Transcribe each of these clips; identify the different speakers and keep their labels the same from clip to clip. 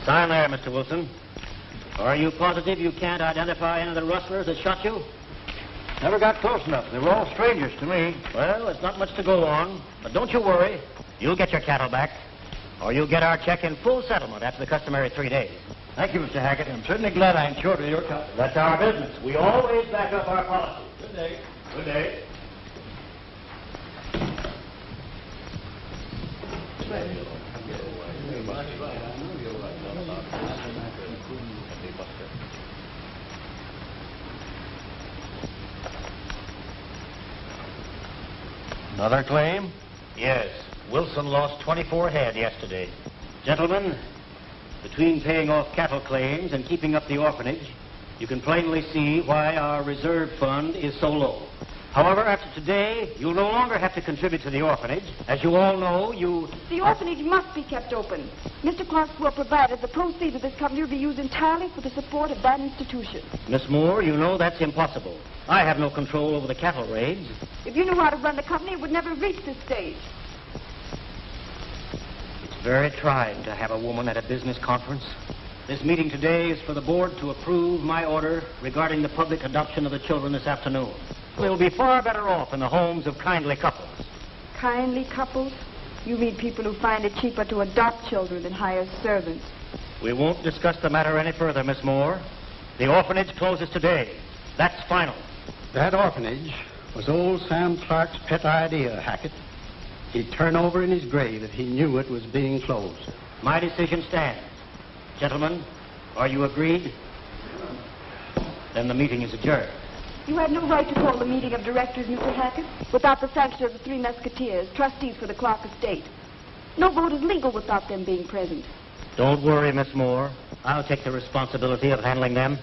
Speaker 1: Sign there, Mr. Wilson. Are you positive you can't identify any of the rustlers that shot you?
Speaker 2: Never got close enough. They were all strangers to me.
Speaker 1: Well, it's not much to go on, but don't you worry. You'll get your cattle back, or you'll get our check in full settlement after the customary 3 days.
Speaker 2: Thank you, Mr. Hackett. I'm certainly glad I insured your company.
Speaker 1: That's our business. We always back up our policy.
Speaker 2: Good day.
Speaker 1: Good day.
Speaker 2: Another claim?
Speaker 1: Yes. Wilson lost 24 head yesterday. Gentlemen, between paying off cattle claims and keeping up the orphanage, you can plainly see why our reserve fund is so low. However, after today, you'll no longer have to contribute to the orphanage. As you all know,
Speaker 3: The orphanage must be kept open. Mr. Clark will provide that the proceeds of this company will be used entirely for the support of that institution.
Speaker 1: Miss Moore, you know that's impossible. I have no control over the cattle raids.
Speaker 3: If you knew how to run the company, it would never have reached this stage.
Speaker 1: It's very trying to have a woman at a business conference. This meeting today is for the board to approve my order regarding the public adoption of the children this afternoon. We'll be far better off in the homes of kindly couples.
Speaker 3: Kindly couples? You mean people who find it cheaper to adopt children than hire servants.
Speaker 1: We won't discuss the matter any further, Miss Moore. The orphanage closes today. That's final.
Speaker 4: That orphanage was old Sam Clark's pet idea, Hackett. He'd turn over in his grave if he knew it was being closed.
Speaker 1: My decision stands. Gentlemen, are you agreed? Then the meeting is adjourned.
Speaker 3: You had no right to call the meeting of directors, Mr. Hackett, without the sanction of the 3 Musketeers, trustees for the Clark estate. No vote is legal without them being present.
Speaker 1: Don't worry, Miss Moore. I'll take the responsibility of handling them.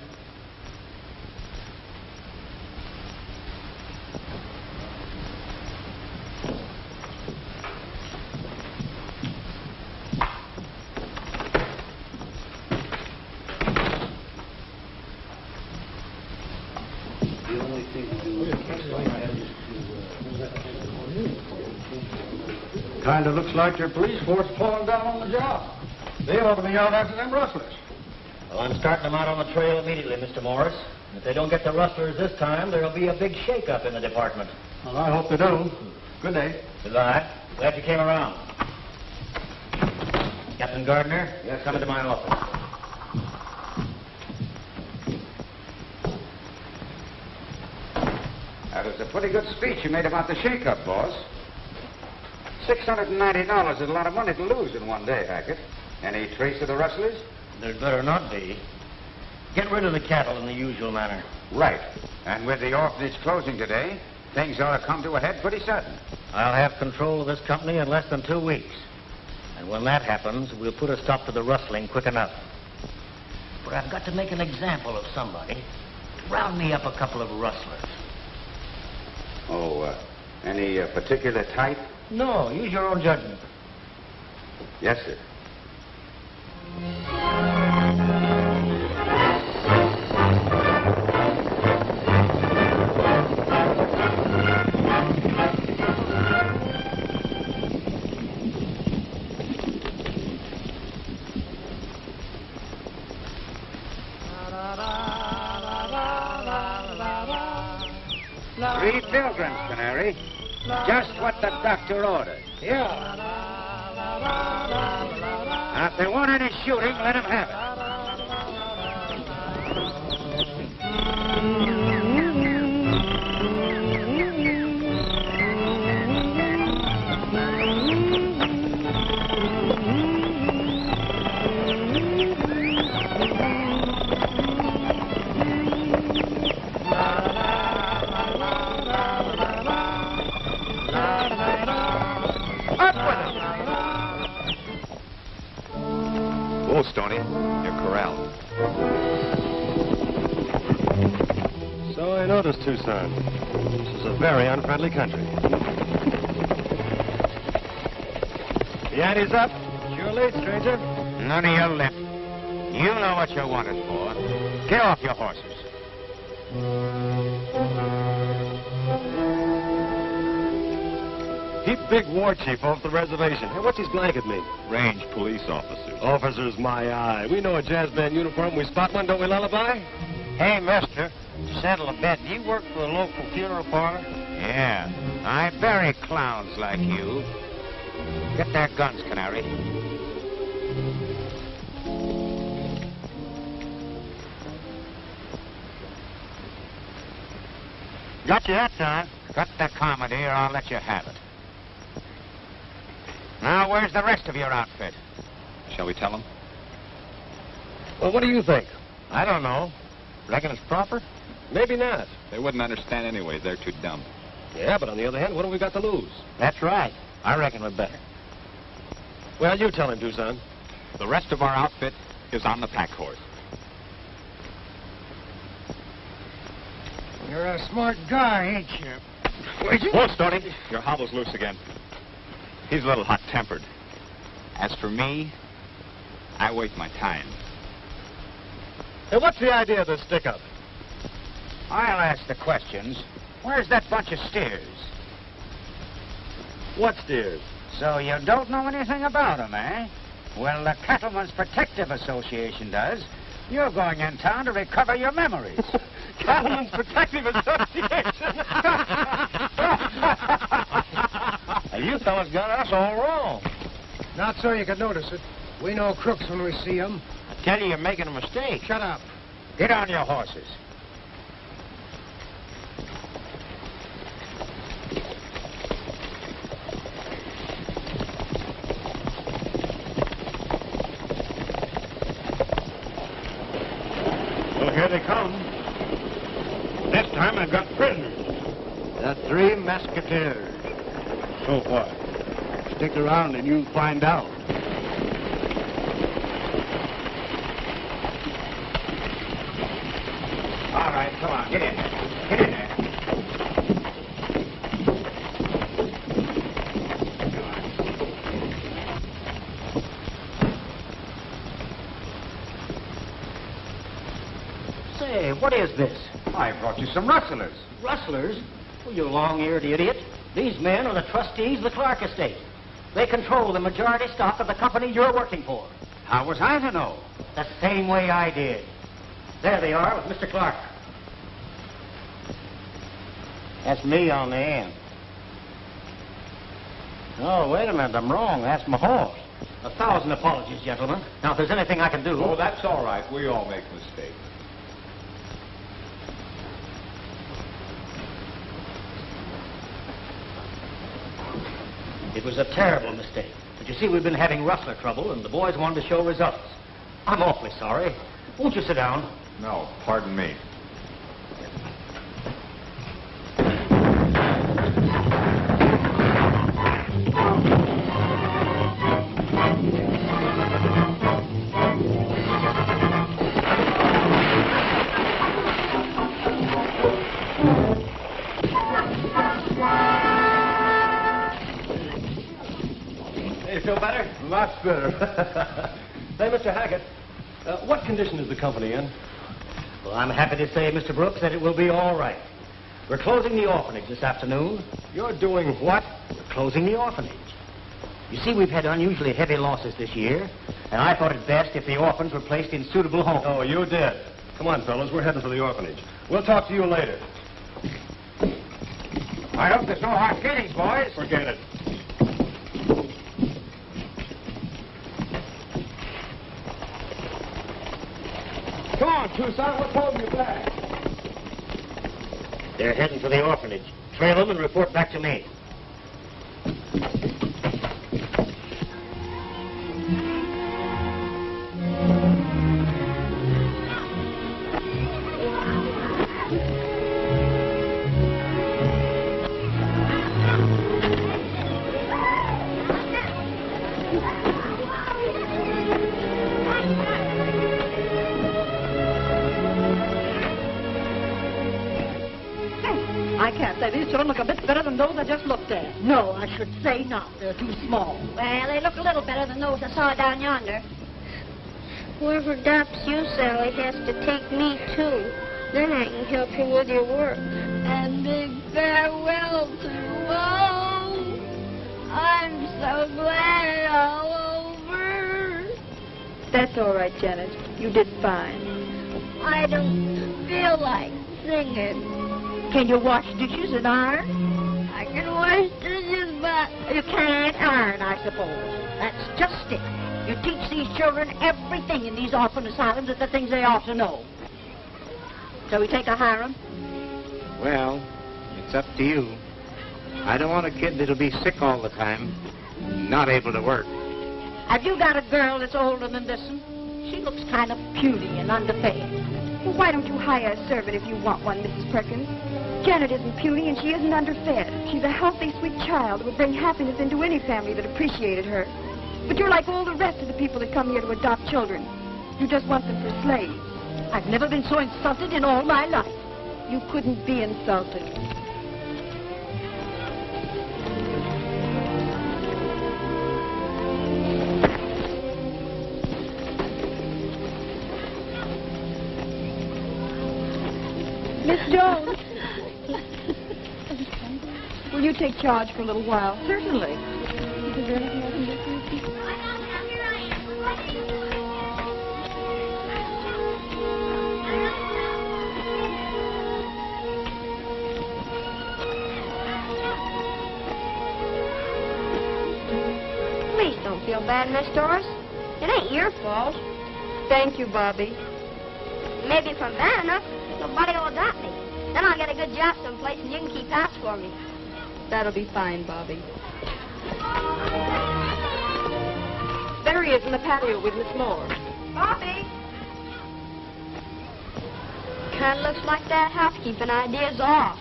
Speaker 2: Kind of looks like your police force falling down on the job. They ought to be out after them rustlers.
Speaker 1: Well, I'm starting them out on the trail immediately, Mr. Morris. If they don't get the rustlers this time, there'll be a big shake-up in the department.
Speaker 2: Well, I hope they do. Good day.
Speaker 1: Goodbye. Glad you came around. Captain Gardner, yes, come into my office.
Speaker 5: That was a pretty good speech you made about the shake-up, boss. $690 is a lot of money to lose in one day, Hackett. Any trace of the rustlers?
Speaker 1: There'd better not be. Get rid of the cattle in the usual manner.
Speaker 5: Right. And with the orphanage closing today, things ought to come to a head pretty sudden.
Speaker 1: I'll have control of this company in less than 2 weeks. And when that happens, we'll put a stop to the rustling quick enough. But I've got to make an example of somebody. Round me up a couple of rustlers.
Speaker 5: Oh, any particular type?
Speaker 1: No, use your own judgment.
Speaker 5: Yes, sir. Three pilgrims, Canary. Just what the doctor ordered.
Speaker 2: Yeah.
Speaker 5: Now, if they want any shooting, let them have it.
Speaker 6: Whoa, Stoney. You're corralled.
Speaker 4: So I noticed, Tucson. This is a very unfriendly country. The ante's up. It's your late, stranger.
Speaker 5: None of your lip. You know what you're wanted for. Get off your horses.
Speaker 4: Keep
Speaker 2: big war chief off the reservation. Hey, what's his blanket mean?
Speaker 6: Range police officer.
Speaker 2: Officer's my eye. We know a jazz band uniform. We spot one, don't we, Lullaby?
Speaker 5: Hey, mister, to settle a bet, do you work for a local funeral parlor? Yeah. I bury clowns like you. Get their guns, Canary. Got you that time. Cut the comedy or I'll let you have it. Now, where's the rest of your outfit?
Speaker 6: Shall we tell them?
Speaker 2: Well, what do you think?
Speaker 5: I don't know. Reckon it's proper?
Speaker 2: Maybe not.
Speaker 6: They wouldn't understand anyway. They're too dumb.
Speaker 2: Yeah, but on the other hand, what have we got to lose?
Speaker 5: That's right. I reckon we're better.
Speaker 2: Well, you tell him, Tucson.
Speaker 6: The rest of our outfit is on the pack horse.
Speaker 5: You're a smart guy, ain't you?
Speaker 6: Whoa, Stoney. Your hobble's loose again. He's a little hot-tempered. As for me, I wait my time.
Speaker 2: Hey, what's the idea of this stick-up?
Speaker 5: I'll ask the questions. Where's that bunch of steers?
Speaker 2: What steers?
Speaker 5: So you don't know anything about them, eh? Well, the Cattlemen's Protective Association does. You're going in town to recover your memories.
Speaker 2: Cattlemen's Protective Association.
Speaker 5: You fellas got us all wrong.
Speaker 7: Not so you could notice it. We know crooks when we see them.
Speaker 5: I tell you, you're making a mistake.
Speaker 7: Shut up.
Speaker 5: Get on your horses.
Speaker 2: Well, here they come. This time I've got prisoners.
Speaker 4: The three musketeers.
Speaker 2: So what?
Speaker 4: Stick around and you'll find out.
Speaker 5: All right, come on, get in there. Get in there.
Speaker 1: Say, what is this?
Speaker 5: I brought you some rustlers.
Speaker 1: Rustlers? Oh, you long-eared idiot. These men are the trustees of the Clark estate. They control the majority stock of the company you're working for.
Speaker 5: How was I to know?
Speaker 1: The same way I did. There they are with Mr. Clark.
Speaker 5: That's me on the end. Oh, wait a minute, I'm wrong. That's my horse.
Speaker 1: 1,000 apologies, gentlemen. Now, if there's anything I can do...
Speaker 6: Oh, that's all right. We all make mistakes.
Speaker 1: It was a terrible mistake. But you see, we've been having rustler trouble, and the boys wanted to show results. I'm awfully sorry. Won't you sit down?
Speaker 6: No, pardon me.
Speaker 2: Hey, you feel better? Lots better. Hey, Mr. Hackett, what condition is the company in?
Speaker 1: Well, I'm happy to say, Mr. Brooks, that it will be all right. We're closing the orphanage this afternoon.
Speaker 2: You're doing what?
Speaker 1: We're closing the orphanage. You see, we've had unusually heavy losses this year, and I thought it best if the orphans were placed in suitable homes.
Speaker 2: Oh, you did. Come on, fellas, we're heading for the orphanage. We'll talk to you later.
Speaker 5: I hope there's no hard feelings, boys.
Speaker 2: Forget it. Come on, Tucson, what's holding you back?
Speaker 1: They're heading for the orphanage. Trail them and report back to me.
Speaker 8: I can't say these children look a bit better than those I just looked at. No, I should say not. They're too small.
Speaker 9: Well, they look a little better than those I saw down yonder. Whoever adopts you, Sally, has to take me, too. Then I can help you with your work. And big farewell to all. I'm so glad it's all over.
Speaker 3: That's all right, Janet. You did fine.
Speaker 9: I don't feel like singing.
Speaker 8: Can you wash dishes and iron?
Speaker 9: I can wash dishes, but
Speaker 8: You can't iron, I suppose. That's just it. You teach these children everything in these orphan asylums that the things they ought to know. Shall we take a harem?
Speaker 5: Well, it's up to you. I don't want a kid that'll be sick all the time, not able to work.
Speaker 8: Have you got a girl that's older than this one? She looks kind of puny and underfed.
Speaker 3: Well, why don't you hire a servant if you want one, Mrs. Perkins? Janet isn't puny and she isn't underfed. She's a healthy, sweet child who would bring happiness into any family that appreciated her. But you're like all the rest of the people that come here to adopt children. You just want them for slaves.
Speaker 8: I've never been so insulted in all my life.
Speaker 3: You couldn't be insulted. Miss Jones. Will you take charge for a little while?
Speaker 8: Certainly.
Speaker 3: Is there anything I can do for you, Pete?
Speaker 9: please don't feel bad, Miss Doris. It ain't your fault.
Speaker 3: Thank you, Bobby.
Speaker 9: Maybe if I'm bad enough, nobody will adopt me. Then I'll get a good job someplace and you can keep house for me.
Speaker 3: That'll be fine, Bobby.
Speaker 8: There he is in the patio with Miss Moore.
Speaker 9: Bobby! Kind of looks like that housekeeping idea's off.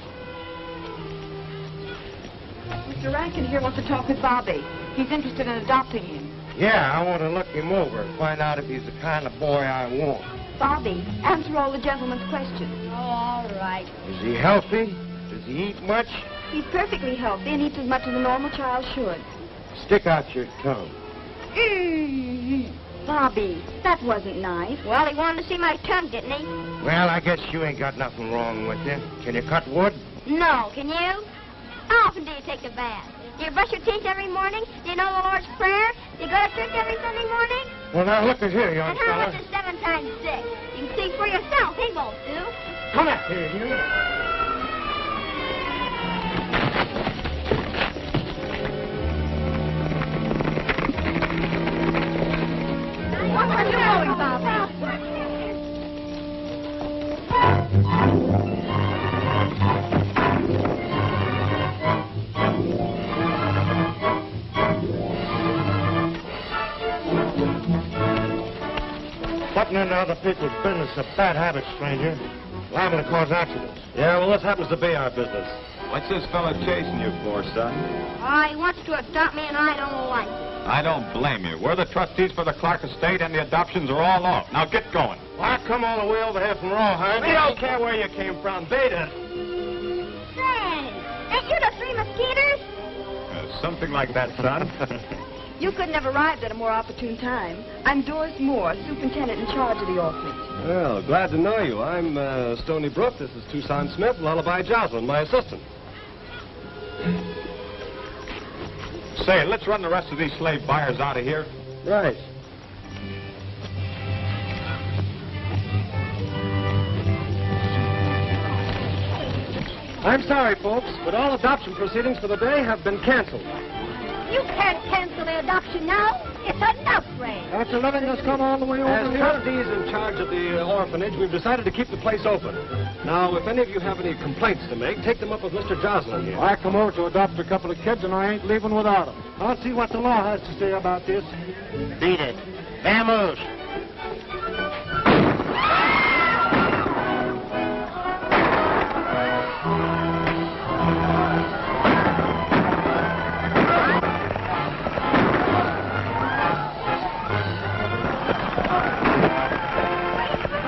Speaker 3: Mr. Rankin here wants to talk with Bobby. He's interested in adopting him.
Speaker 2: Yeah, I want to look him over and find out if he's the kind of boy I want.
Speaker 3: Bobby, answer all the gentleman's questions.
Speaker 9: Oh, all right.
Speaker 2: Is he healthy? Does he eat much?
Speaker 3: He's perfectly healthy and eats as much as a normal child should.
Speaker 2: Stick out your tongue.
Speaker 3: Bobby, that wasn't nice.
Speaker 9: Well, he wanted to see my tongue, didn't he?
Speaker 2: Well, I guess you ain't got nothing wrong with you. Can you cut wood?
Speaker 9: No, can you? How often do you take a bath? Do you brush your teeth every morning? Do you know the Lord's Prayer? Do you go to church every Sunday morning?
Speaker 2: Well, now, look at here, young
Speaker 9: And how
Speaker 2: fella.
Speaker 9: much is 7 times 6? You can see for yourself. He won't do.
Speaker 2: Come back here, you.
Speaker 8: What are you doing, Bobby?
Speaker 2: Butting into other people's business is a bad habit, stranger. Liable to cause accidents.
Speaker 10: Yeah, well, this happens to be our business.
Speaker 6: What's this fella chasing you for, son?
Speaker 9: He wants to adopt me, and I don't like it.
Speaker 6: I don't blame you. We're the trustees for the Clark estate, and the adoptions are all off. Now get going.
Speaker 2: Well, I come all the way over here from Rawhide.
Speaker 10: We don't care where you came from. Beat it.
Speaker 9: Say, ain't you the Three Mosquitoes?
Speaker 6: Something like that, son.
Speaker 3: You couldn't have arrived at a more opportune time. I'm Doris Moore, superintendent in charge of the orphanage.
Speaker 10: Well, glad to know you. I'm Stony Brook. This is Tucson Smith, Lullaby Jocelyn, my assistant.
Speaker 6: Say, let's run the rest of these slave buyers out of here.
Speaker 10: Right. I'm sorry, folks, but all adoption proceedings for the day have been canceled.
Speaker 9: You can't cancel the adoption now. It's an outrage.
Speaker 7: After letting us come all the way
Speaker 10: As
Speaker 7: over here.
Speaker 10: trustees in charge of the orphanage, we've decided to keep the place open. Now, if any of you have any complaints to make, take them up with Mr. Jocelyn here.
Speaker 7: I come over to adopt a couple of kids, and I ain't leaving without them. I'll see what the law has to say about this.
Speaker 4: Beat it. Vamoose.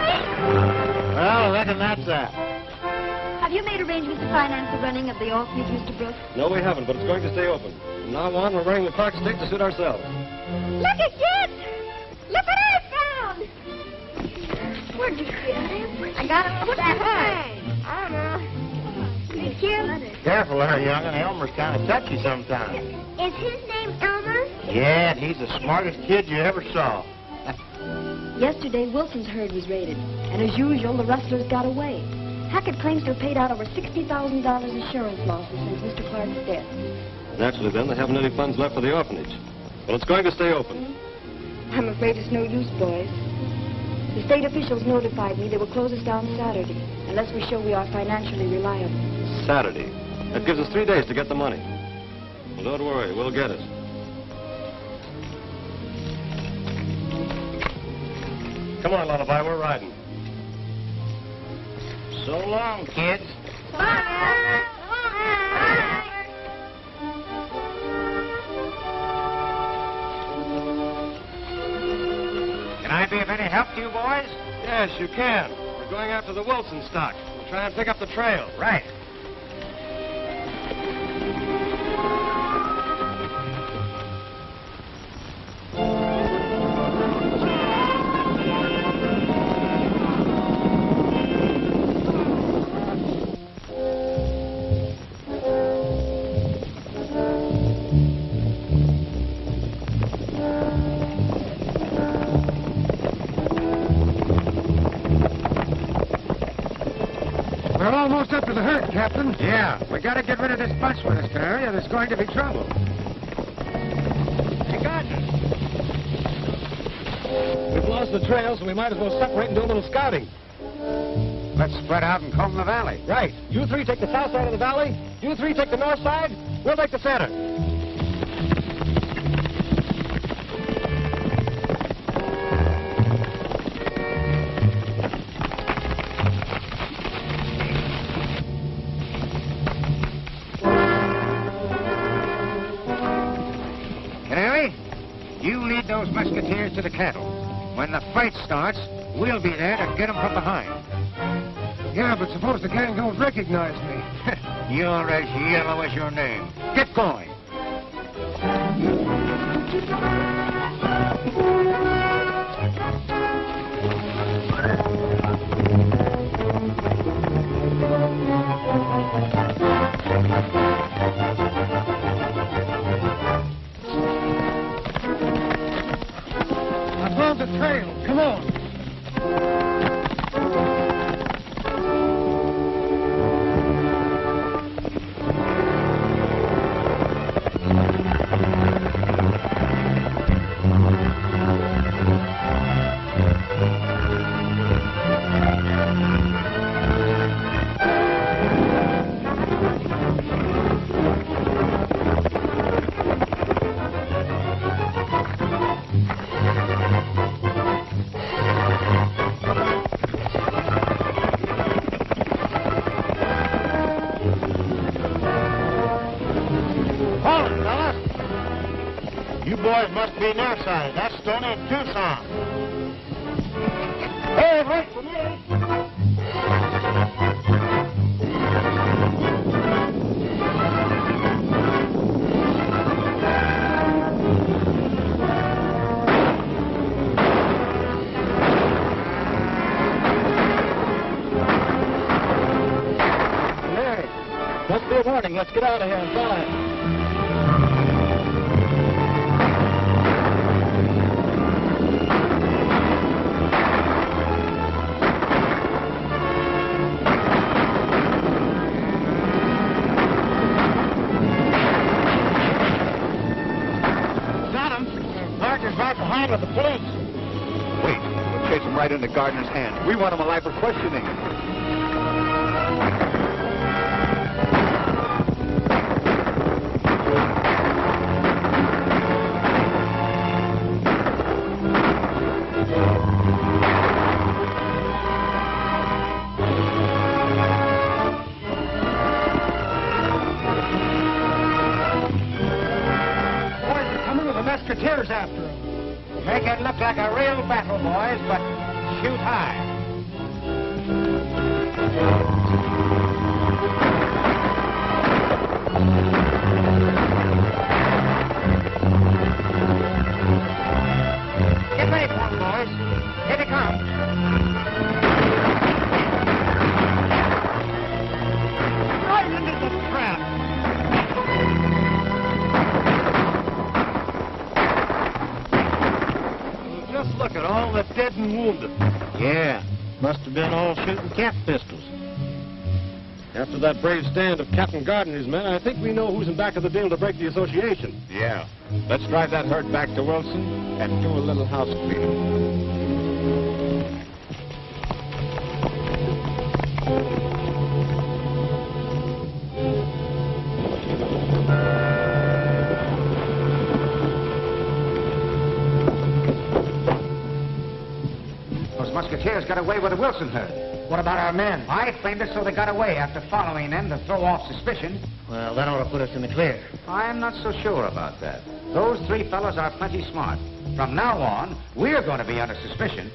Speaker 4: Well, I reckon that's that.
Speaker 3: Have you made arrangements to finance the running of the orphanage, Mr. Brooks?
Speaker 10: No, we haven't, but it's going to stay open. From now on, we're running the Clark estate to suit ourselves.
Speaker 9: Look at kids! Look what I found! Where'd you get it? I got it off that high. I don't know. Is it cute?
Speaker 2: Yes,
Speaker 5: careful there, young'un. Elmer's kind of touchy sometimes.
Speaker 9: Is his name Elmer?
Speaker 5: Yeah, and he's the smartest kid you ever saw.
Speaker 3: Yesterday, Wilson's herd was raided, and as usual, the rustlers got away. Hackett claims to have paid out over $60,000 insurance losses since Mr. Clark's death.
Speaker 10: Naturally, then, they haven't any funds left for the orphanage. Well, it's going to stay open.
Speaker 3: I'm afraid it's no use, boys. The state officials notified me they will close us down Saturday, unless we show we are financially reliable.
Speaker 10: Saturday. That gives us 3 days to get the money. Well, don't worry, we'll get it. Come on, Lullaby, we're riding.
Speaker 5: So long, kids.
Speaker 9: Bye.
Speaker 5: Can I be of any help to you boys?
Speaker 10: Yes, you can. We're going after the Wilson stock. We'll try and pick up the trail.
Speaker 5: Right.
Speaker 7: We're almost up to the herd, Captain.
Speaker 5: Yeah, we gotta get rid of this bunch with us, Canary, or there's going to be trouble. Hey, Gardner.
Speaker 10: We've lost the trail, so we might as well separate and do a little scouting.
Speaker 5: Let's spread out and comb the valley.
Speaker 10: Right. You three take the south side of the valley. You three take the north side. We'll take the center.
Speaker 5: Canary, you lead those musketeers to the cattle. When the fight starts, we'll be there to get them from behind.
Speaker 7: Yeah, but suppose the gang don't recognize me.
Speaker 5: You're as yellow as your name. Get going.
Speaker 7: I found the trail. Come on.
Speaker 5: Hold it, fellas. You boys must be near side. That's Stoney and Tucson. Hey, wait for me.
Speaker 10: Mary, must be a warning. Let's get out of here and fly.
Speaker 5: Got him. Gardner's right behind with the police.
Speaker 6: Wait, we'll chase him right into Gardner's hand. We want him alive for questioning.
Speaker 7: Boys are coming with the musketeers after him.
Speaker 5: Make it look like a real battle, boys, but shoot high. Get ready for him, boys. Here they come. Right into the trap.
Speaker 2: all the dead and wounded.
Speaker 7: Yeah, must have been all shooting cap pistols.
Speaker 2: After that brave stand of Captain Gardner's men, I think we know who's in back of the deal to break the association.
Speaker 6: Yeah. Let's drive that herd back to Wilson and do a little house cleaning.
Speaker 5: Those musketeers got away with the Wilson herd.
Speaker 1: What about our men?
Speaker 5: I framed it so they got away after following them to throw off suspicion.
Speaker 1: Well, that ought to put us in the clear.
Speaker 5: I'm not so sure about that. Those three fellows are plenty smart. From now on, we're going to be under suspicion.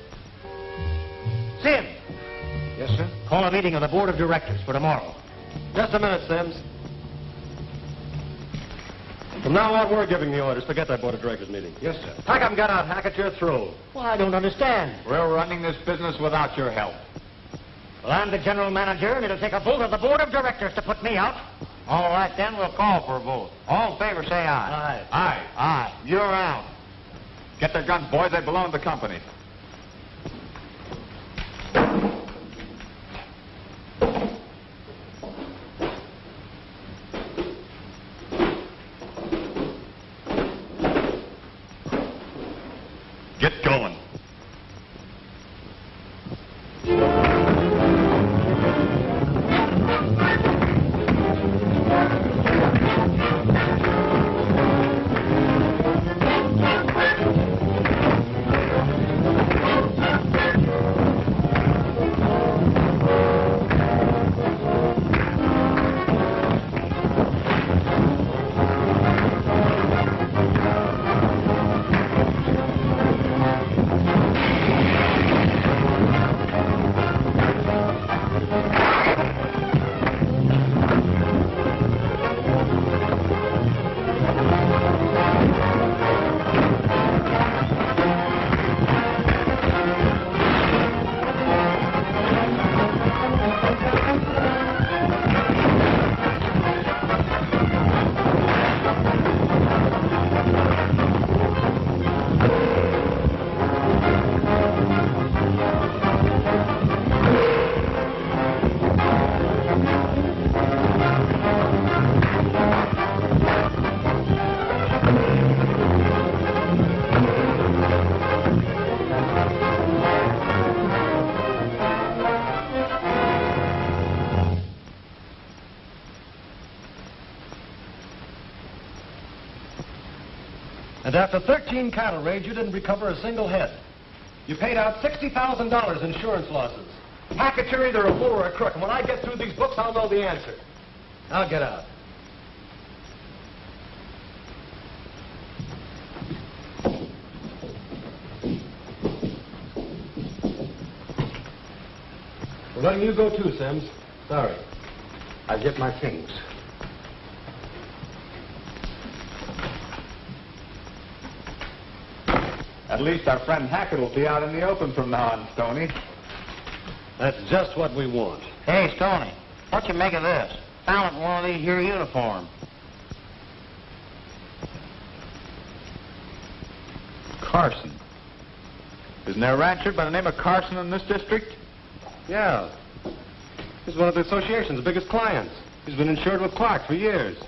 Speaker 5: Sim!
Speaker 1: Yes, sir? Call a meeting of the board of directors for tomorrow.
Speaker 2: Just a minute, Sims. From now on, we're giving the orders. Forget that board of directors meeting.
Speaker 5: Yes, sir.
Speaker 2: Pack 'em, get out, Hackett. You're through.
Speaker 1: Well, I don't understand.
Speaker 6: We're running this business without your help.
Speaker 1: Well, I'm the general manager, and it'll take a vote of the board of directors to put me out.
Speaker 5: All right, then, we'll call for a vote. All in favor, say aye.
Speaker 1: Aye.
Speaker 5: Aye. You're out.
Speaker 6: Get their guns, boys. They belong to the company. Get going.
Speaker 2: And after 13 cattle raids, you didn't recover a single head. You paid out $60,000 insurance losses. Hackett, you're either a fool or a crook, and when I get through these books, I'll know the answer. Now get out. We're letting you go too, Sims. Sorry.
Speaker 5: I'll get my things.
Speaker 6: At least our friend Hackett will be out in the open from now on, Stoney.
Speaker 2: That's just what we want.
Speaker 1: Hey, Stoney, what you make of this? Found it in one of these here uniforms.
Speaker 6: Carson. Isn't there a rancher by the name of Carson in this district?
Speaker 2: Yeah. He's one of the association's biggest clients. He's been insured with Clark for years.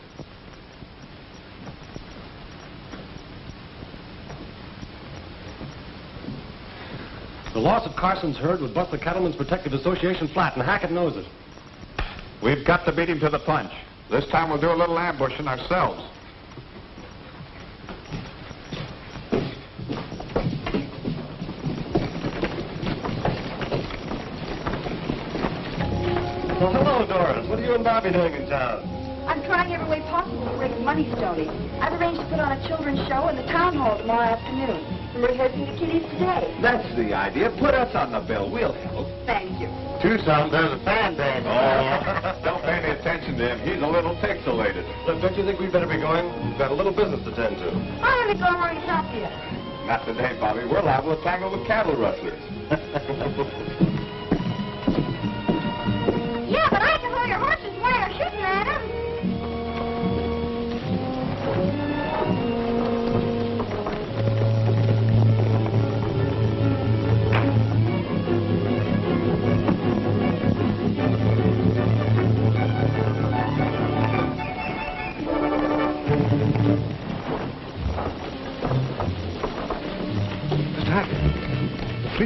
Speaker 2: The loss of Carson's herd would bust the Cattlemen's Protective Association flat, and Hackett knows it.
Speaker 6: We've got to beat him to the punch. This time we'll do a little ambushing ourselves.
Speaker 2: Well, hello, Doris. What are you and Bobby doing in town?
Speaker 3: I'm trying every way possible to raise money, Stoney. I've arranged to put on a children's show in the town hall tomorrow afternoon. We're rehearsing the kiddies today.
Speaker 6: That's the idea. Put us on the bill. We'll help.
Speaker 3: Thank you.
Speaker 1: Tucson, there's a fan band.
Speaker 6: Oh, don't pay any attention to him. He's a little pixelated.
Speaker 2: Look, don't you think we'd better be going? We've got a little business to tend to.
Speaker 3: I haven't gone where he's up yet.
Speaker 6: Not today, Bobby. We're liable to tangle with cattle rustlers.
Speaker 9: Yeah, but I can hold your horses while you're shooting at them.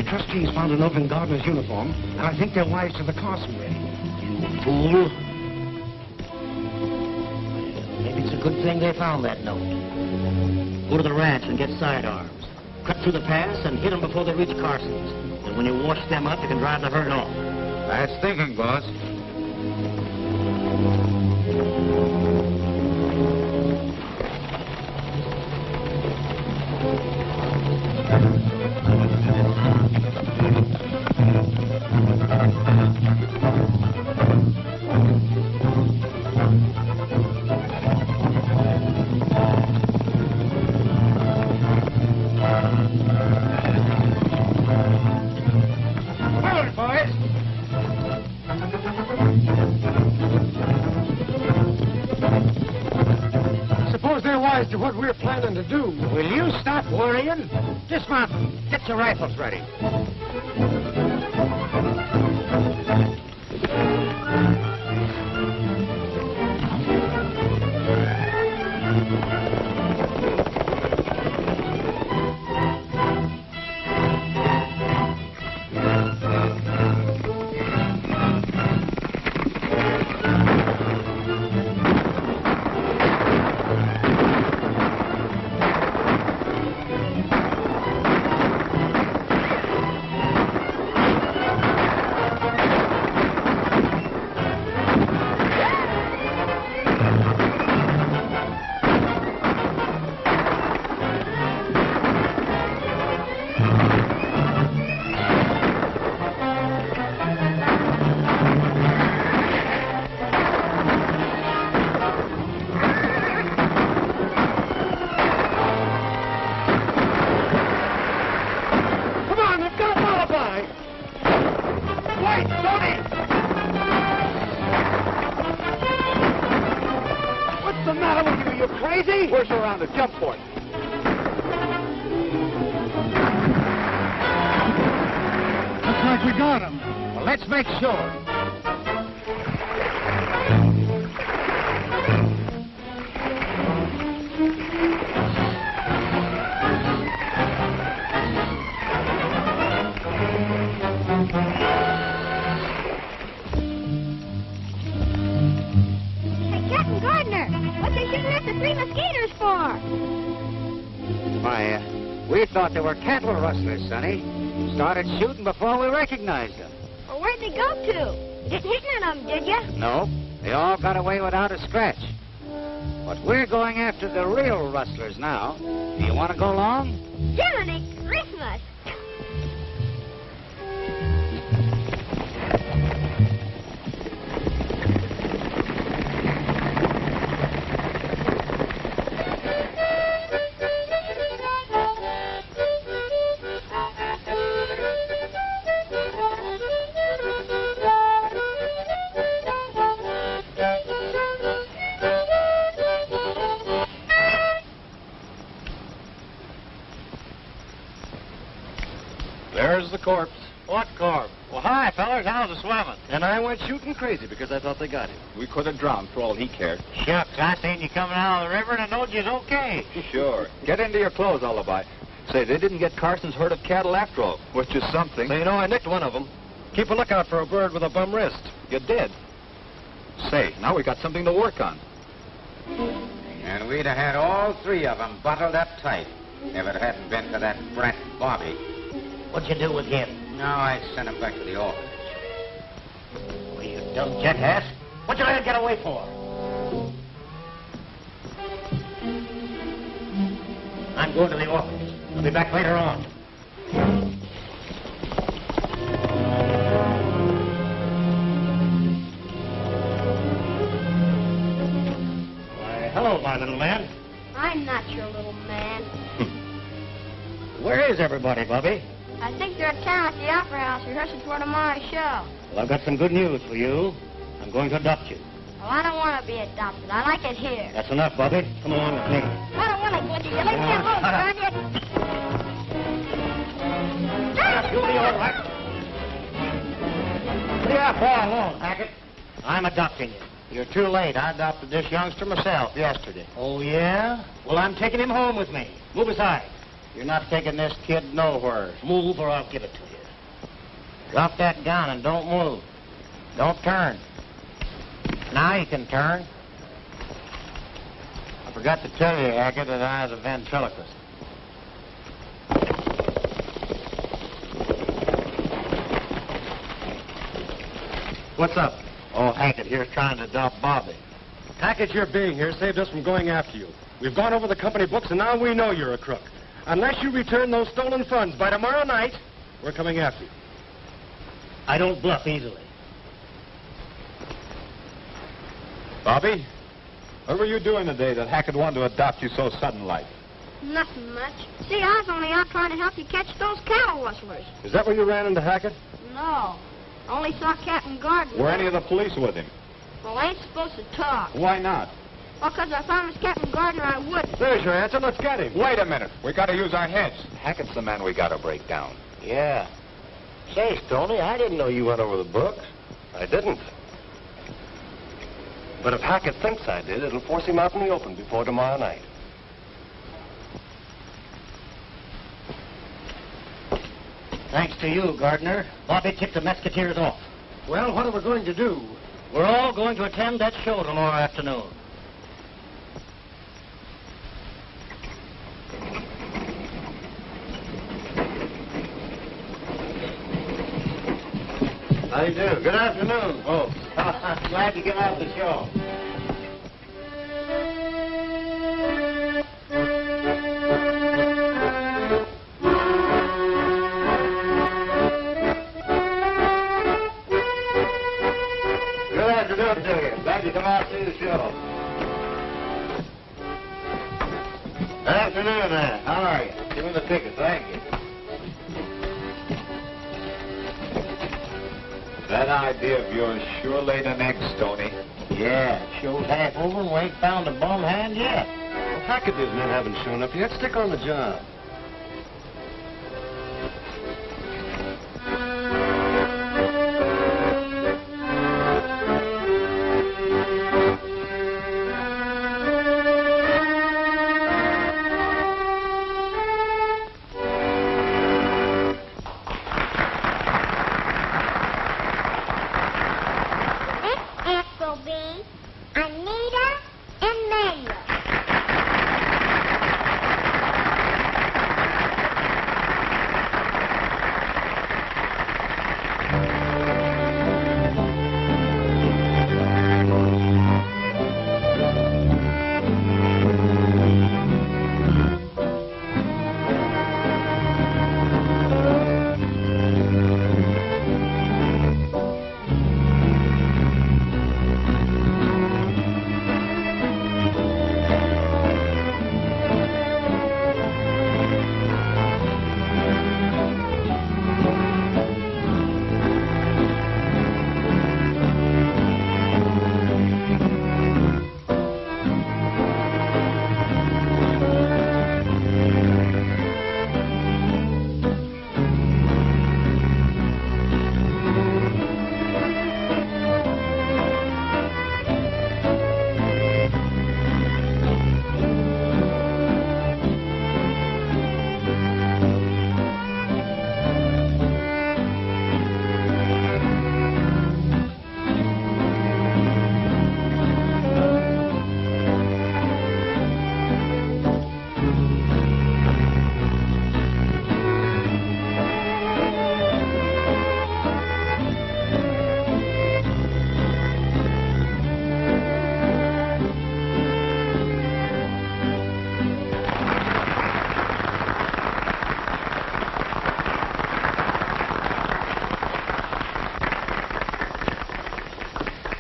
Speaker 7: trustees found a note in Gardner's uniform, and I think they're wise to the Carson way.
Speaker 1: You fool. Maybe it's a good thing they found that note. Go to the ranch and get sidearms. Cut through the pass and hit them before they reach Carson's. And when you wash them up, you can drive the herd off.
Speaker 5: That's thinking, boss.
Speaker 7: Suppose they're wise to what we're planning to do.
Speaker 5: Will you stop worrying? Dismount. Get your rifles ready.
Speaker 7: Push around and jump for it. Looks like we got him.
Speaker 5: Well, let's make sure.
Speaker 9: Hey, Captain Gardner, what they shooting at the Three Mosquitoes for?
Speaker 5: Why, we thought they were cattle rustlers, Sonny. Started shooting before we recognized them.
Speaker 9: Well, where'd they go to? Didn't hit none of them, did ya?
Speaker 5: No, they all got away without a scratch. But we're going after the real rustlers now. Do you want to go along?
Speaker 9: Jiminy Christmas!
Speaker 2: There's the corpse.
Speaker 1: What corpse? Well, hi, fellas. How's the swimming?
Speaker 2: And I went shooting crazy because I thought they got him.
Speaker 6: We could have drowned for all he cared.
Speaker 1: Shucks, I seen you coming out of the river and I knowed you was okay.
Speaker 6: Sure. Get into your clothes, Alibi. Say, they didn't get Carson's herd of cattle after all, which is something.
Speaker 2: So, you know, I nicked one of them. Keep a lookout for a bird with a bum wrist.
Speaker 6: You did. Say, now we got something to work on.
Speaker 5: And we'd have had all three of them bottled up tight if it hadn't been for that brat Bobby.
Speaker 1: What'd you do with him?
Speaker 5: Now I sent him back to the orphanage.
Speaker 1: Well, you dumb jackass. What'd you let him get away for? I'm going to the orphanage. I'll be back later on. Why, hello, my little man.
Speaker 9: I'm not your little man.
Speaker 1: Where is everybody, Bobby?
Speaker 9: I think they're in town at the Opera House rehearsing for tomorrow's show.
Speaker 1: Well, I've got some good news for you. I'm going to adopt you.
Speaker 9: Well, I don't want to be adopted. I like it here.
Speaker 1: That's enough, Bobby. Come along with me.
Speaker 9: I don't want to go with you. You leave me alone, darn you.
Speaker 1: You'll be all right. Yeah, boy alone, Hackett. I'm adopting you. You're too late. I adopted this youngster myself yesterday. Oh, yeah? Well, I'm taking him home with me. Move aside. You're not taking this kid nowhere. Move or I'll give it to you.
Speaker 5: Drop that gun and don't move. Don't turn. Now you can turn. I forgot to tell you, Hackett, that I was a ventriloquist.
Speaker 2: What's up?
Speaker 5: Oh, Hackett here's trying to adopt Bobby.
Speaker 2: Hackett, your being here saved us from going after you. We've gone over the company books, and now we know you're a crook. Unless you return those stolen funds by tomorrow night, we're coming after you.
Speaker 1: I don't bluff easily.
Speaker 6: Bobby, what were you doing today that Hackett wanted to adopt you so sudden-like?
Speaker 9: Nothing much. See, I was only out trying to help you catch those cattle rustlers.
Speaker 2: Is that where you ran into Hackett?
Speaker 9: No. Only saw Captain Gardner.
Speaker 6: Were any of the police with him?
Speaker 9: Well, I ain't supposed to talk.
Speaker 6: Why not?
Speaker 9: Well, 'cause if I was Captain Gardner, I wouldn't.
Speaker 2: There's your answer. Let's get him.
Speaker 6: Wait a minute. We got to use our heads. Hackett's the man we got to break down.
Speaker 10: Yeah. Say, Stoney, I didn't know you went over the books. I didn't. But if Hackett thinks I did, it'll force him out in the open before tomorrow night.
Speaker 1: Thanks to you, Gardner, Bobby tipped the Musketeers off.
Speaker 2: Well, what are we going to do?
Speaker 1: We're all going to attend that show tomorrow afternoon.
Speaker 5: How do you do? Good afternoon, folks. Glad you get out of the show. Good afternoon to you. Glad you come out to see the show. Good afternoon, man. How are you? Give me the ticket. Thank you.
Speaker 6: That idea of yours sure laid an egg, Stoney.
Speaker 5: Yeah, show's half over and we ain't found a bum hand yet.
Speaker 10: Well, Hackett and his men haven't shown up yet. Stick on the job.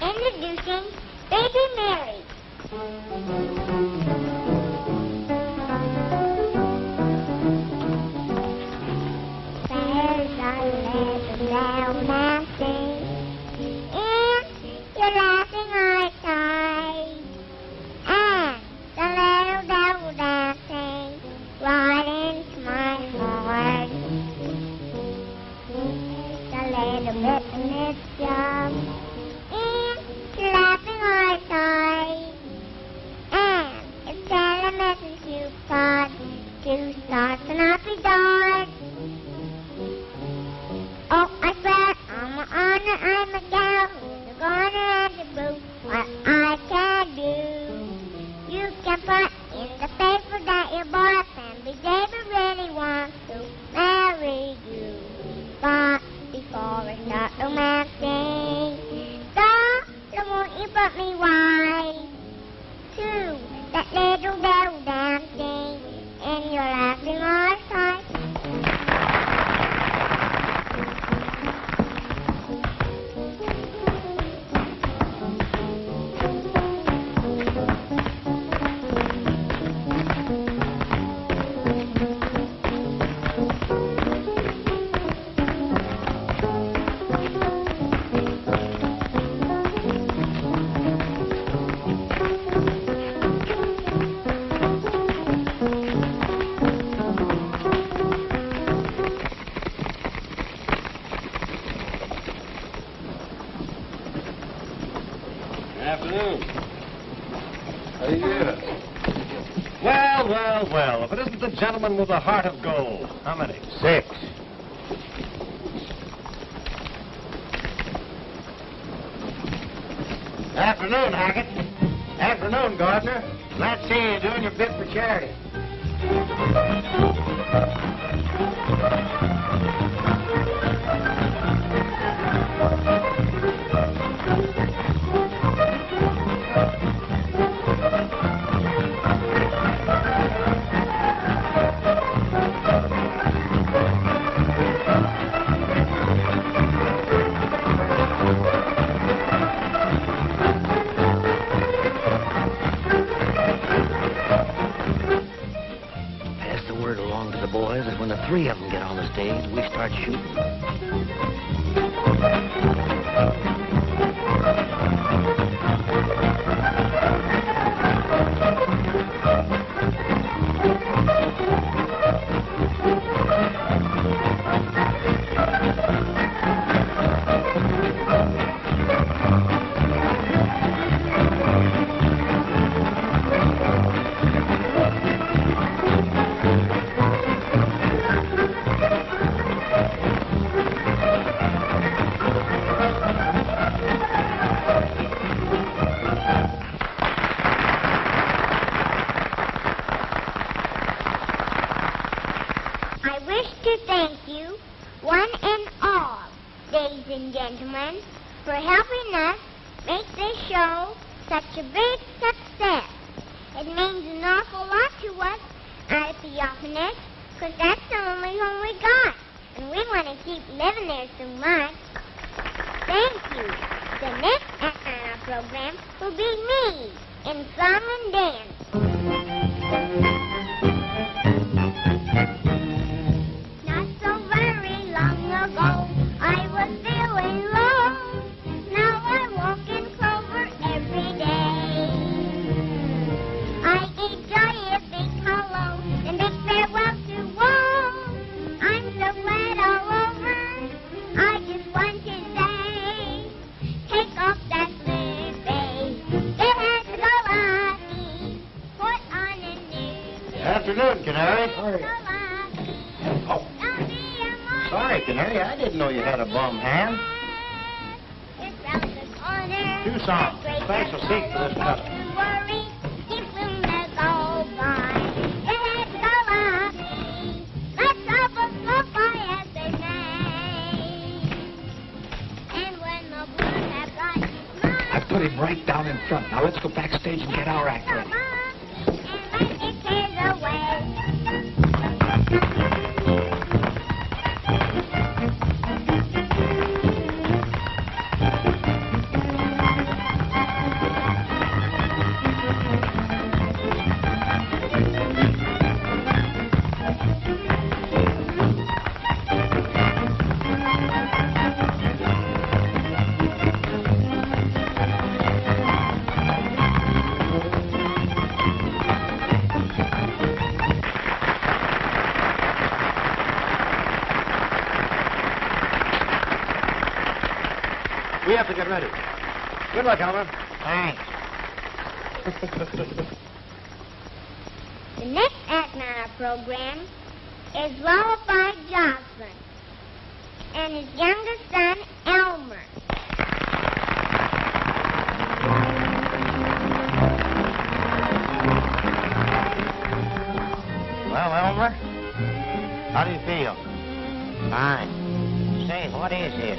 Speaker 9: Introducing Baby Mary. There's a little lamb dancing, and you're laughing outside. And the little devil dancing right into my heart. It's a little bit in its job. Laughing outside, and it's a message you've got to start the happy dog. Oh, I fell before I start romancing. Darling, won't you put me wise to that little devil dancing in your laughing eyes?
Speaker 2: Afternoon. How do you do? Well, well, well. If it isn't the gentleman with the heart of gold. How many?
Speaker 1: 6. Afternoon, Hackett. Afternoon, Gardner. Glad to see you doing your bit for charity. Boys, that when the 3 of them get on the stage, we start shooting.
Speaker 9: Gentlemen, for helping us make this show such a big success. It means an awful lot to us out at the orphanage, because that's the only home we got, and we want to keep living there so much. Thank you. The next act on our program will be me in song and dance. Not so very long ago, I was feeling low. Now I walk in clover every day. I eat joy a big hello and big farewell to woe. I'm so glad all over. I just want to say, take off that blue face. Get out to go lucky. Put on a new face.
Speaker 1: Afternoon, Canary.
Speaker 9: Sorry.
Speaker 1: Oh. Sorry, Canary. I didn't know you had a bum hand. 2 songs. Special seat for this cup.
Speaker 11: I put him right down in front. Now let's go backstage and get our act ready.
Speaker 2: We have to get ready. Good luck, Elmer.
Speaker 1: Thanks.
Speaker 9: The next act on our program is Lullaby Jocelyn and his youngest son, Elmer.
Speaker 1: Well, Elmer, how do you feel?
Speaker 5: Fine.
Speaker 1: Say, what
Speaker 5: is this?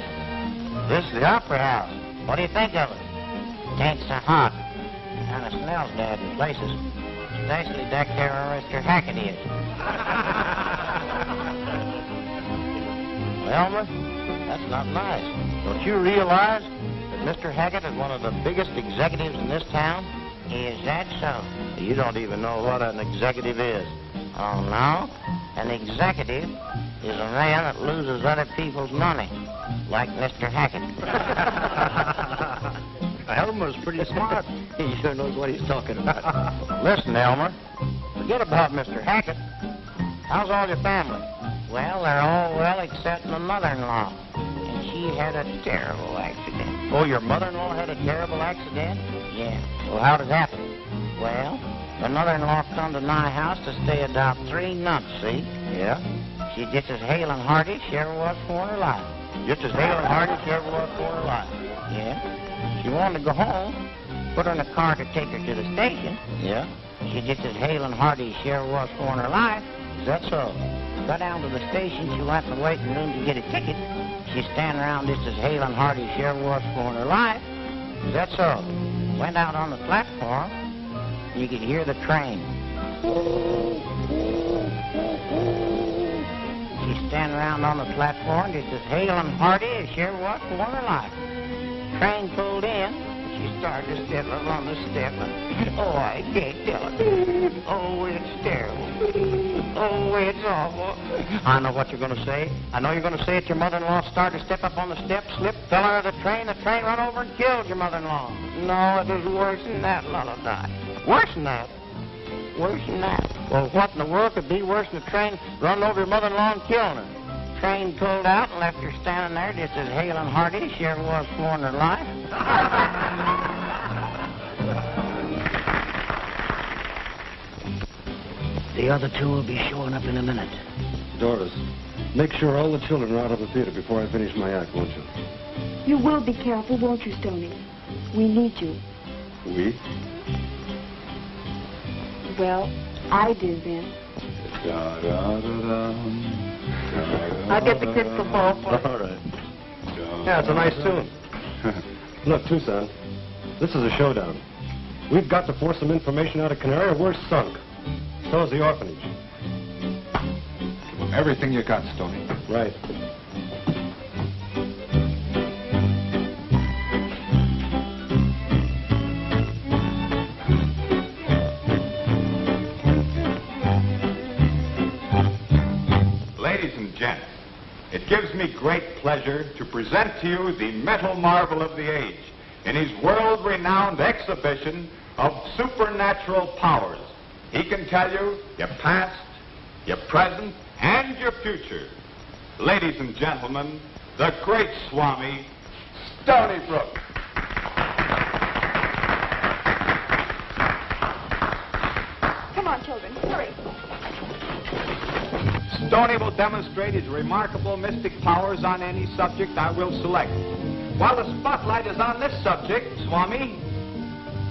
Speaker 5: This is the Opera House. What do you think of it? It ain't so hot. Kind of smells bad in places. Especially back there where Mr. Hackett is. Well, Elmer, that's not nice. Don't you realize that Mr. Hackett is one of the biggest executives in this town? Is that so? You don't even know what an executive is. Oh, no? An executive is a man that loses other people's money, like Mr. Hackett.
Speaker 1: Elmer's pretty smart. He sure knows what he's talking about.
Speaker 5: Listen, Elmer, forget about Mr. Hackett. How's all your family? Well, they're all well except my mother-in-law. And she had a terrible accident.
Speaker 1: Oh, your mother-in-law had a terrible accident?
Speaker 5: Yeah. Well, how'd it happen? Well, my mother-in-law come to my house to stay about 3 months, see?
Speaker 1: Yeah?
Speaker 5: She's just as hale and hearty as she ever was for her life.
Speaker 1: Just as hale and hearty as she ever was for her life.
Speaker 5: Yeah. She wanted to go home, put her in a car to take her to the station.
Speaker 1: Yeah?
Speaker 5: She's just as hale and hearty as she ever was for her life.
Speaker 1: Is that so?
Speaker 5: Got down to the station, she went in the waiting room to get a ticket. She's standing around just as hale and hearty as she ever was for her life.
Speaker 1: Is that so?
Speaker 5: Went out on the platform, and you could hear the train. She's standing around on the platform just as hale and hearty as she ever was for her life. Train pulled in. She started to step up on the step. Oh, I can't tell it. Oh, it's terrible. Oh, it's awful.
Speaker 1: I know what you're going to say. I know you're going to say that your mother-in-law started to step up on the step, slipped, fell out of the train run over and killed your mother-in-law.
Speaker 5: No, it was worse than that, Lullaby.
Speaker 1: Worse than that?
Speaker 5: Worse than that.
Speaker 1: Well, what in the world could be worse than a train running over your mother-in-law and killing her?
Speaker 5: Train pulled out and left her standing there just as hale and hearty as she ever was for in her life.
Speaker 11: The other two will be showing up in a minute.
Speaker 10: Doris, make sure all the children are out of the theater before I finish my act, won't you?
Speaker 3: You will be careful, won't you, Stoney? We need you.
Speaker 10: We?
Speaker 3: Well, I do then. I'll get the crystal ball for you.
Speaker 10: All right. Yeah, it's a nice tune. Look, Tucson, this is a showdown. We've got to force some information out of Canary or we're sunk. So is the orphanage.
Speaker 6: Everything you got, Stoney.
Speaker 10: Right.
Speaker 6: Ladies and gents, it gives me great pleasure to present to you the metal marvel of the age in his world-renowned exhibition of supernatural powers. He can tell you your past, your present, and your future. Ladies and gentlemen, the great Swami, Stony Brook.
Speaker 3: Come on, children, hurry.
Speaker 6: Stoney will demonstrate his remarkable mystic powers on any subject I will select. While the spotlight is on this subject, Swami,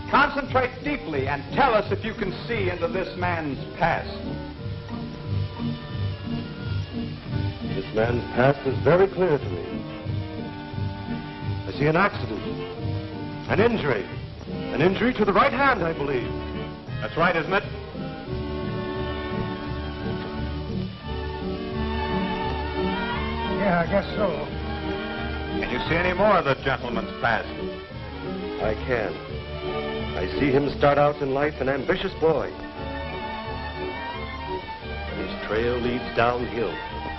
Speaker 6: concentrate deeply and tell us if you can see into this man's past.
Speaker 10: This man's past is very clear to me. I see an accident, an injury to the right hand, I believe.
Speaker 6: That's right, isn't it?
Speaker 7: Yeah, I guess so.
Speaker 6: Can you see any more of the gentleman's past?
Speaker 10: I can. I see him start out in life an ambitious boy. His trail leads downhill.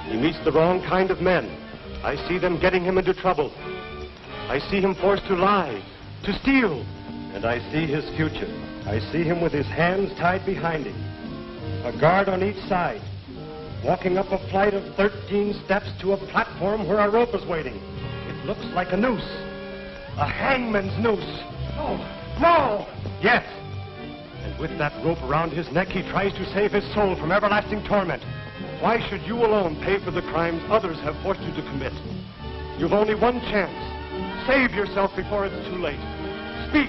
Speaker 10: He meets the wrong kind of men. I see them getting him into trouble. I see him forced to lie, to steal. And I see his future. I see him with his hands tied behind him. A guard on each side. Walking up a flight of 13 steps to a platform where a rope is waiting. It looks like a noose. A hangman's noose. No! Yes. And with that rope around his neck, he tries to save his soul from everlasting torment. Why should you alone pay for the crimes others have forced you to commit? You've only one chance. Save yourself before it's too late. Speak.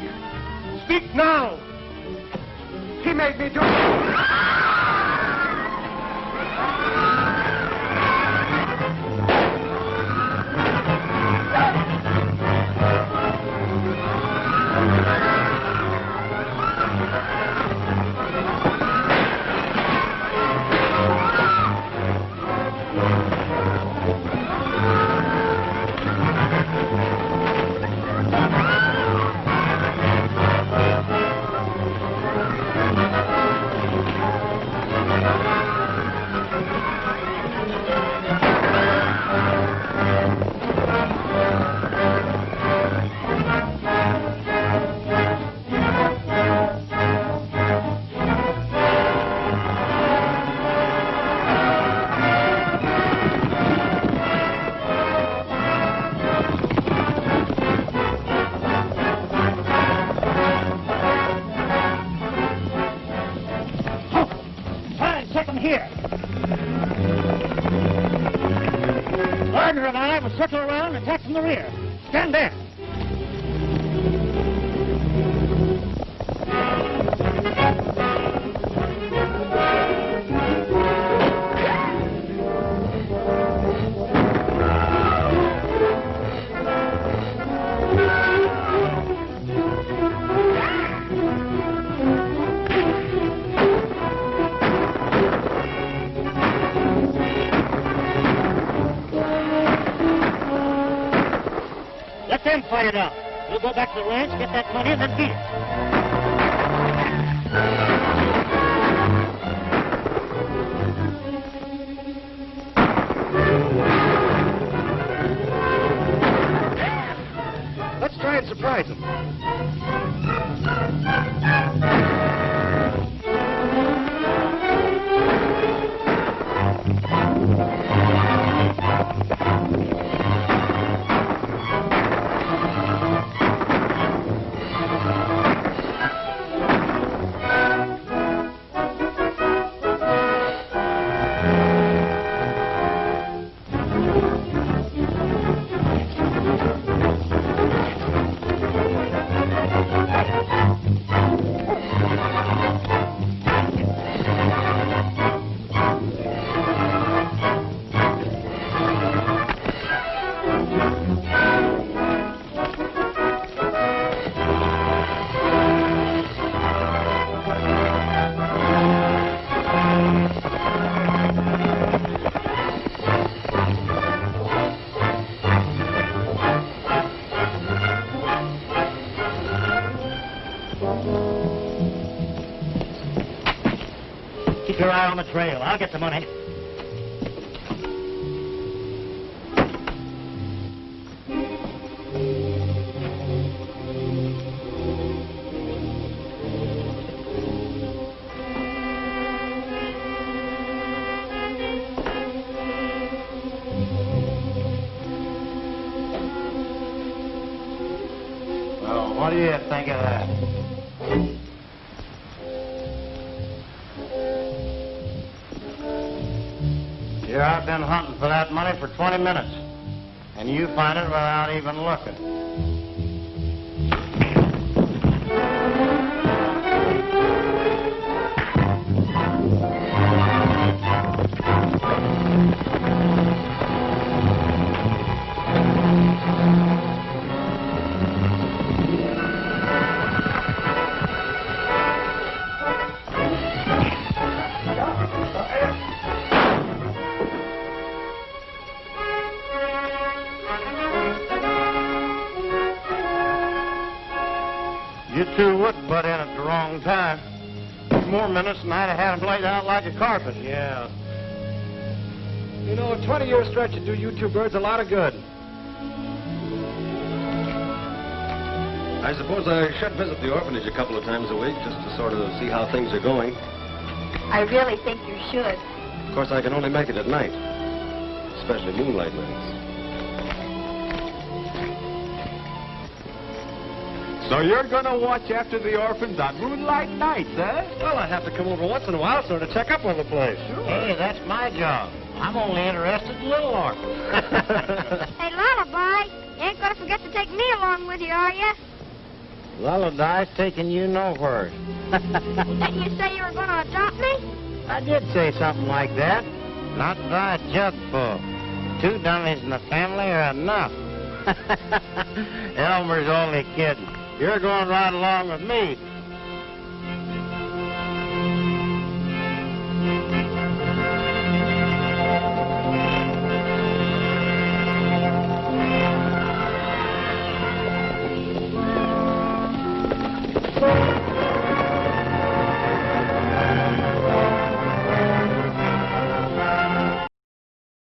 Speaker 10: Speak now. He made me do it.
Speaker 7: have them circle around and attack from the rear. Stand there. Let them fight it out. We'll go back to the ranch, get that money, and then beat it.
Speaker 2: Let's try and surprise them.
Speaker 1: Keep your eye on the trail. I'll get the money.
Speaker 5: Well, what do you think of that? Here I've been hunting for that money for 20 minutes, and you find it without even looking. You two would butt in at the wrong time. 2 more minutes and I'd have had them laid out like a carpet.
Speaker 2: Yeah. You know, a 20-year stretch would do you two birds a lot of good.
Speaker 10: I suppose I should visit the orphanage a couple of times a week just to sort of see how things are going.
Speaker 3: I really think you should.
Speaker 10: Of course, I can only make it at night, especially moonlight nights.
Speaker 6: So you're going to watch after the orphans on moonlight nights, eh?
Speaker 2: Well, I have to come over once in a while, sir, to check up on the place.
Speaker 5: Sure. Hey, that's my job. I'm only interested in little orphans.
Speaker 9: Hey, Lullaby, you ain't gonna forget to take me along with you, are you?
Speaker 5: Lullaby's taking you nowhere.
Speaker 9: Didn't you say you were gonna adopt me?
Speaker 5: I did say something like that. Not by a jugful. 2 dummies in the family are enough. Elmer's only kidding. You're going right along with me.